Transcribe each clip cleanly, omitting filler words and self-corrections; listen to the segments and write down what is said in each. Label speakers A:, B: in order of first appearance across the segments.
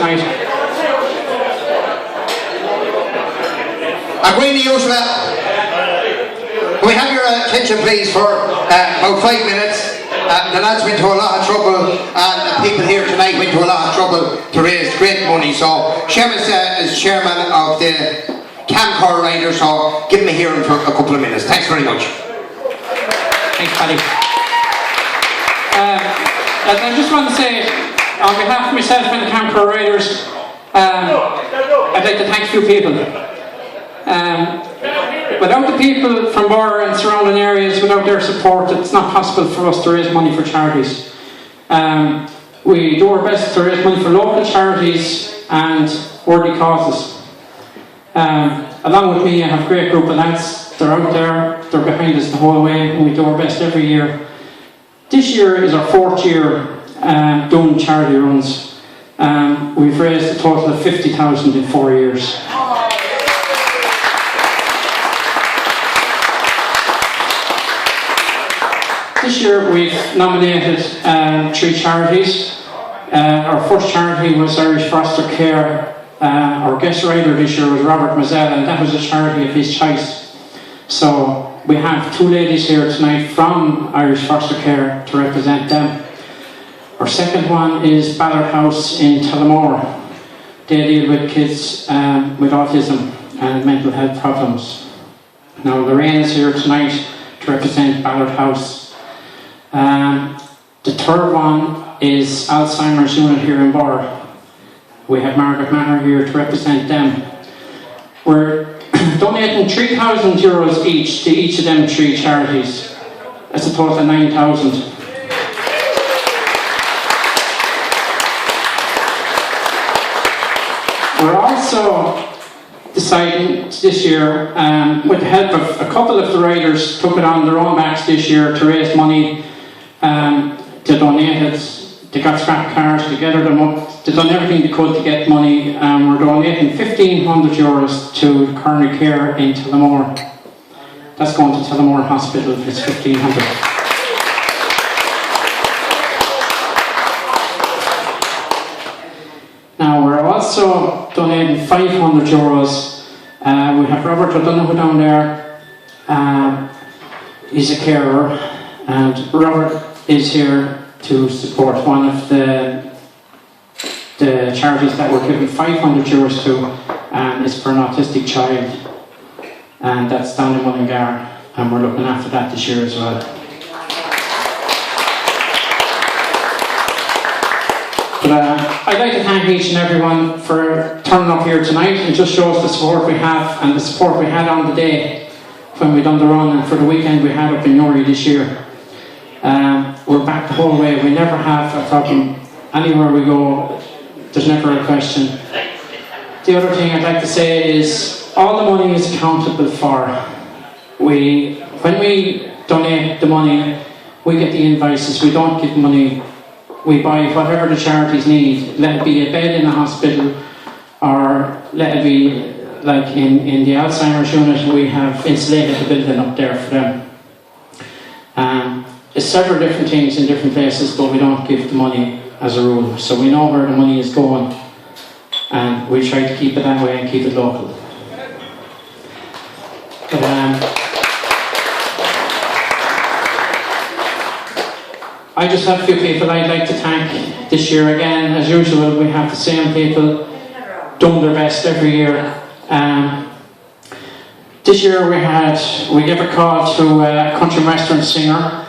A: tonight.
B: I'm going to use that. Can we have your attention please for about 5 minutes? The lads went to a lot of trouble and the people here tonight went to a lot of trouble to raise great money. So Seamus is chairman of the Camcor Riders, so give him a hearing for a couple of minutes. Thanks very much.
A: Thanks, Paddy. I just want to say, on behalf of myself and the Camcor Riders, I'd like to thank a few people. Without the people from Birr and surrounding areas, without their support, it's not possible for us to raise money for charities. We do our best to raise money for local charities and worthy causes. Along with me, I have a great group of lads. They're out there, they're behind us the whole way, and we do our best every year. This year is our 4th year doing charity runs. We've raised a total of 50,000 in 4 years. This year we've nominated 3 charities. Our first charity was Irish Foster Care. Our guest rider this year was Robert Mazzella, and that was a charity of his choice. So we have 2 ladies here tonight from Irish Foster Care to represent them. Our second one is Ballard House in Tullamore. They deal with kids with autism and mental health problems. Now Lorraine is here tonight to represent Ballard House. The third one is Alzheimer's unit here in Birr. We have Margaret Manor here to represent them. We're donating €3,000 each to each of them 3 charities. That's a total of 9,000. We're also deciding this year, with the help of a couple of the riders, took it on their own backs this year to raise money to donate it. They got scrap cars, they gathered them up, they've done everything they could to get money. We're donating €1,500 to Coronary Care in Tullamore. That's going to Tullamore Hospital if it's 1,500. Now we're also donating €500. We have Robert O'Donoghue down there. He's a carer, and Robert is here to support one of the charities that we're giving €500 to, and it's for an autistic child, and that's down in Mullingar, and we're looking after that this year as well. But I'd like to thank each and everyone for turning up here tonight. It just shows the support we have and the support we had on the day when we done the run, and for the weekend we had up in Newry this year. We're back the whole way. We never have a problem. Anywhere we go, there's never a question. The other thing I'd like to say is all the money is accountable for. When we donate the money, we get the invoices. We don't give money. We buy whatever the charities need. Let it be a bed in a hospital, or let it be like in the Alzheimer's unit, we have insulated the building up there for them. There's several different things in different places, but we don't give the money as a rule. So we know where the money is going, and we try to keep it that way and keep it local. But, I just have a few people I'd like to thank this year again. As usual, we have the same people doing their best every year. This year we gave a call to a country and western singer.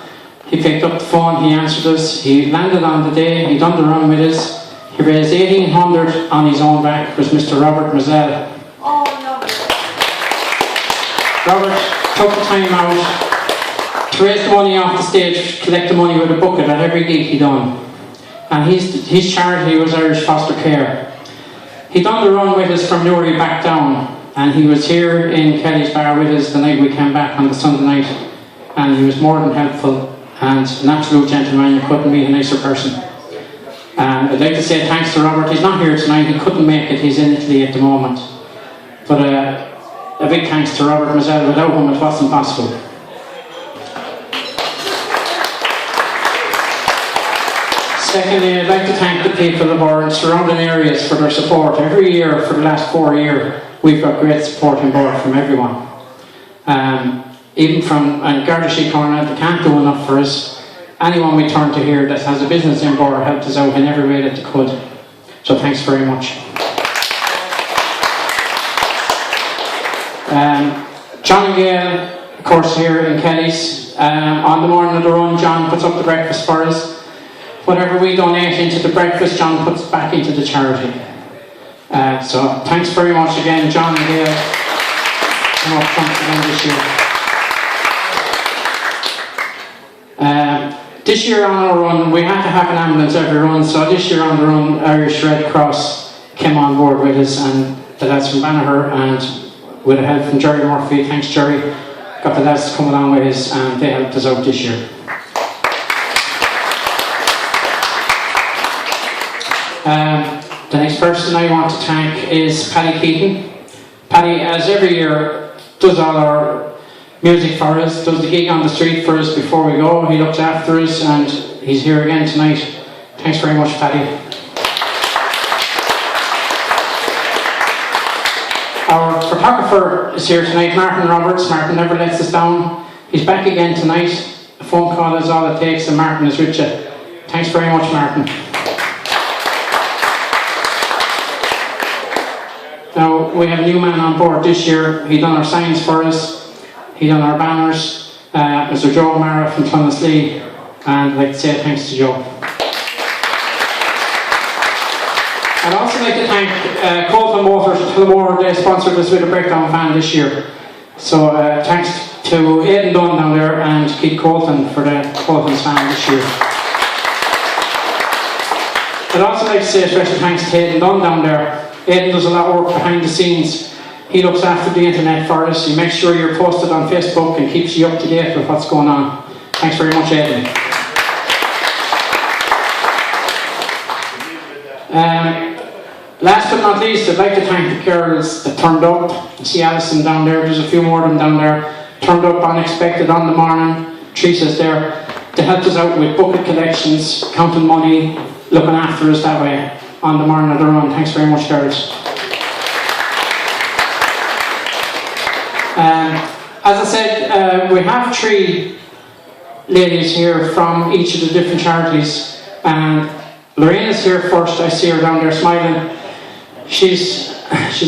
A: He picked up the phone, he answered us, he landed on the day, he done the run with us. He raised 1,800 on his own back. It was Mr. Robert Mazzella.
C: Oh, no.
A: Robert took the time out to raise the money off the stage, collect the money with a bucket at every gig he done. And his charity was Irish Foster Care. He done the run with us from Newry back down, and he was here in Kelly's Bar with us the night we came back on the Sunday night, and he was more than helpful and an absolute gentleman. You couldn't be a nicer person. And I'd like to say thanks to Robert. He's not here tonight, he couldn't make it, he's in Italy at the moment. But a big thanks to Robert Mazzella. Without him it wasn't possible. Secondly, I'd like to thank the people of our surrounding areas for their support. Every year for the last 4 years, we've got great support on board from everyone. Even from Gardaí Corner, they can't do enough for us. Anyone we turn to here that has a business in Birr helped us out in every way that they could. So thanks very much. John and Gail, of course, here in Kelly's. On the morning of the run, John puts up the breakfast for us. Whatever we donate into the breakfast, John puts back into the charity. So thanks very much again, John and Gail. Come up front again this year. This year on our run, we had to have an ambulance every run, so this year on the run, Irish Red Cross came on board with us, and the lads from Banagher, and with the help from Jerry Murphy, thanks Jerry, got the lads to come along with us, and they helped us out this year. The next person I want to thank is Paddy Keaton. Paddy, as every year, does all our music for us, does the gig on the street for us before we go. He looks after us, and he's here again tonight. Thanks very much, Paddy. Our photographer is here tonight, Martin Roberts. Martin never lets us down. He's back again tonight. A phone call is all it takes, and Martin is with you. Thanks very much, Martin. Now, we have a new man on board this year. He done our signs for us. He done our banners. Mr. Joe O'Mara from Tunnislee. And I'd like to say thanks to Joe. I'd also like to thank Colton Motors of Tullamore. They sponsored us with a breakdown van this year. So thanks to Aidan Dunn down there and Keith Colton for the Colton's van this year. I'd also like to say a special thanks to Aidan Dunn down there. Aidan does a lot of work behind the scenes. He looks after the internet for us. He makes sure you're posted on Facebook and keeps you up to date with what's going on. Thanks very much, Aidan. Last but not least, I'd like to thank the girls that turned up. You see Alison down there, there's a few more of them down there. Turned up unexpected on the morning. Teresa's there. They helped us out with bucket collections, counting money, looking after us that way on the morning of the run. Thanks very much, girls. As I said, we have 3 ladies here from each of the different charities. And Lorraine's here first. I see her down there smiling. She's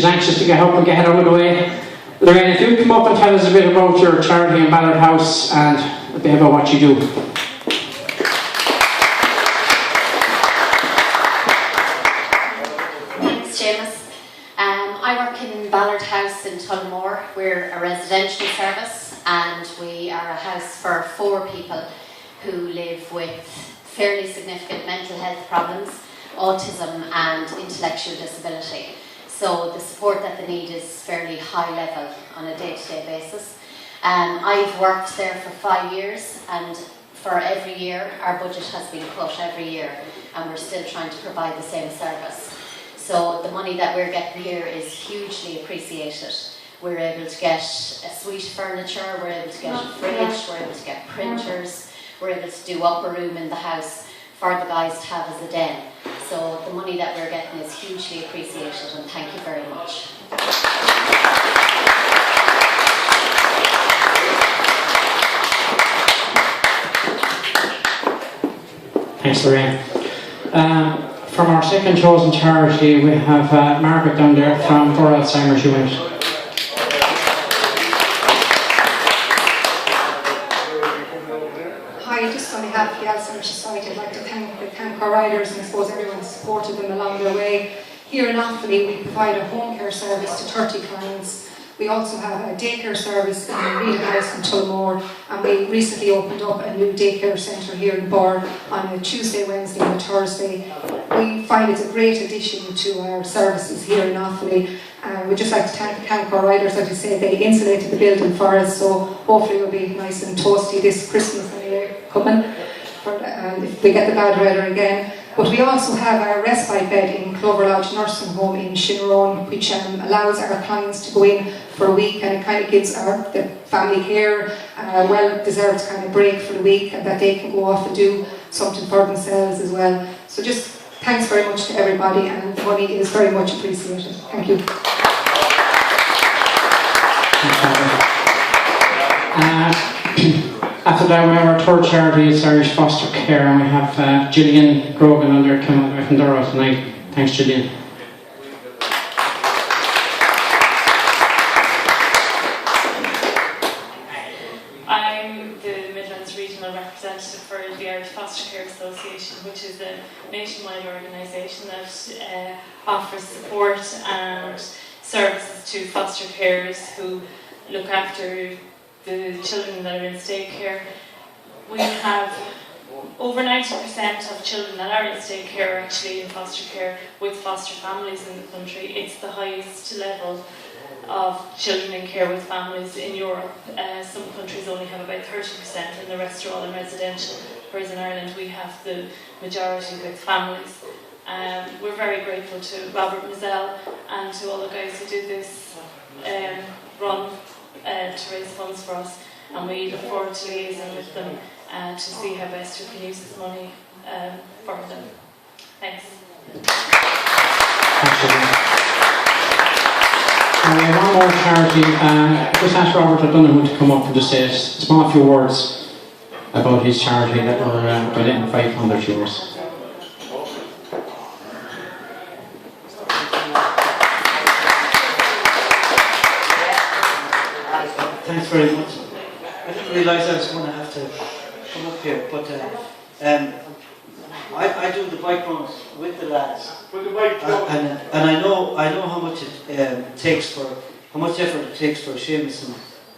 A: anxious to get up and get out of the way. Lorraine, if you come up and tell us a bit about your charity in Ballard House and a bit about what you do.
C: Thanks, Seamus. I work in Ballard House in Tullamore. We're a residential service, and we are a house for 4 people who live with fairly significant mental health problems, autism and intellectual disability. So the support that they need is fairly high level on a day-to-day basis. I've worked there for 5 years, and for every year our budget has been cut every year, and we're still trying to provide the same service. So the money that we're getting here is hugely appreciated. We're able to get a suite of furniture, we're able to get a fridge, we're able to get printers, we're able to do upper room in the house for the guys to have as a den. So the money that we're getting is hugely appreciated, and thank you very much.
A: Thanks, Lorraine. From our second chosen charity, we have Margaret down there from Birr Alzheimer's Unit.
D: Hi, just on behalf of the Alzheimer's Society, I'd like to thank the Camcor Riders, and I suppose everyone supported them along their way. Here in Offaly, we provide a home care service to 30 clients. We also have a daycare service in Reed House in Tullamore, and we recently opened up a new daycare centre here in Birr on a Tuesday, Wednesday and a Thursday. We find it's a great addition to our services here in Offaly. We'd just like to thank the Camcor Riders. Like I say, they insulated the building for us, so hopefully we'll be nice and toasty this Christmas anyway coming, if we get the bad weather again. But we also have our respite bed in Clover Lodge Nursing Home in Shinrone, which allows our clients to go in for a week, and it kind of gives the family care a well-deserved kind of break for the week, and that they can go off and do something for themselves as well. So just thanks very much to everybody, and money is very much appreciated. Thank you.
A: After that, we have our third charity, it's Irish Foster Care, and we have Gillian Grogan under Camcor tonight. Thanks, Gillian.
E: I'm the Midlands Regional Representative for the Irish Foster Care Association, which is a nationwide organisation that offers support and services to foster carers who look after the children that are in state care. We have over 90% of children that are in state care are actually in foster care with foster families in the country. It's the highest level of children in care with families in Europe. Some countries only have about 30% and the rest are all in residential, whereas in Ireland we have the majority with families. We're very grateful to Robert Mazzell and to all the guys who did this run to raise funds for us, and we look forward to liaising with them to see how best we can use this money for them. Thanks.
A: We have one more charity. Just ask Robert O'Donoghue to come up and just say a small few words about his charity that will identify €500.
F: Thanks very much. I didn't realise I was going to have to come up here, but I do the bike runs with the lads, and I know how much it takes for how much effort it takes for Seamus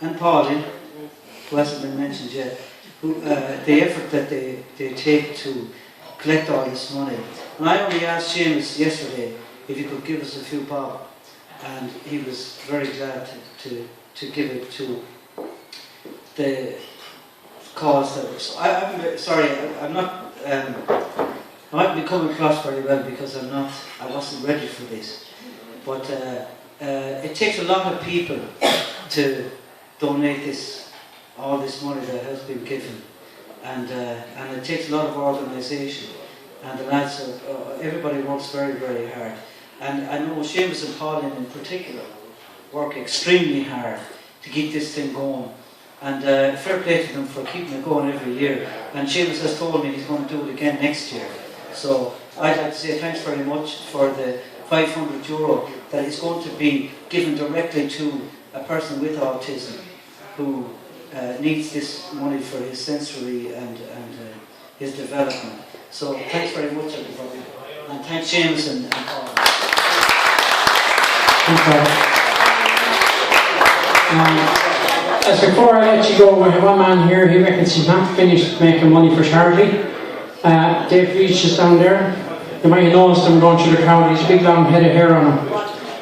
F: and Pauline, who hasn't been mentioned yet, who the effort that they take to collect all this money. And I only asked Seamus yesterday if he could give us a few bob, and he was very glad to give it to the cause that was. I'm sorry, I'm not. I might be coming across very well because I wasn't ready for this. But it takes a lot of people to donate all this money that has been given, and it takes a lot of organisation. And the lads, everybody works very, very hard. And I know Seamus and Pauline in particular work extremely hard to keep this thing going. And fair play to them for keeping it going every year. And Seamus has told me he's going to do it again next year. So I'd like to say thanks very much for the €500 that is going to be given directly to a person with autism who needs this money for his sensory and his development. So thanks very much, everybody. And thanks Seamus and Paul.
A: As before I let you go, we have one man here, he reckons he's not finished making money for charity. Dave Leach is down there. You might have noticed him going through the crowd, he's a big long head of hair on him.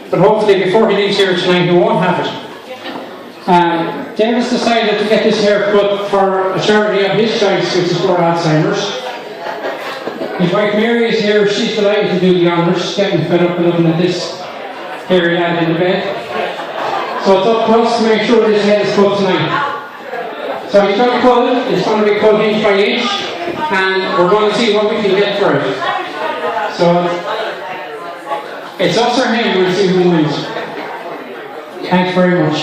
A: But hopefully before he leaves here tonight he won't have it. Dave has decided to get this haircut for a charity of his choice, which is for Alzheimer's. His wife Mary is here, she's delighted to do the honours, getting fed up with looking at this hairy lad in the bed. So it's up to us to make sure this head is cut tonight. So he's going to cut it, it's going to be cut inch by inch, and we're going to see what we can get for it. So it's us or him, we'll see who wins. Thanks very much.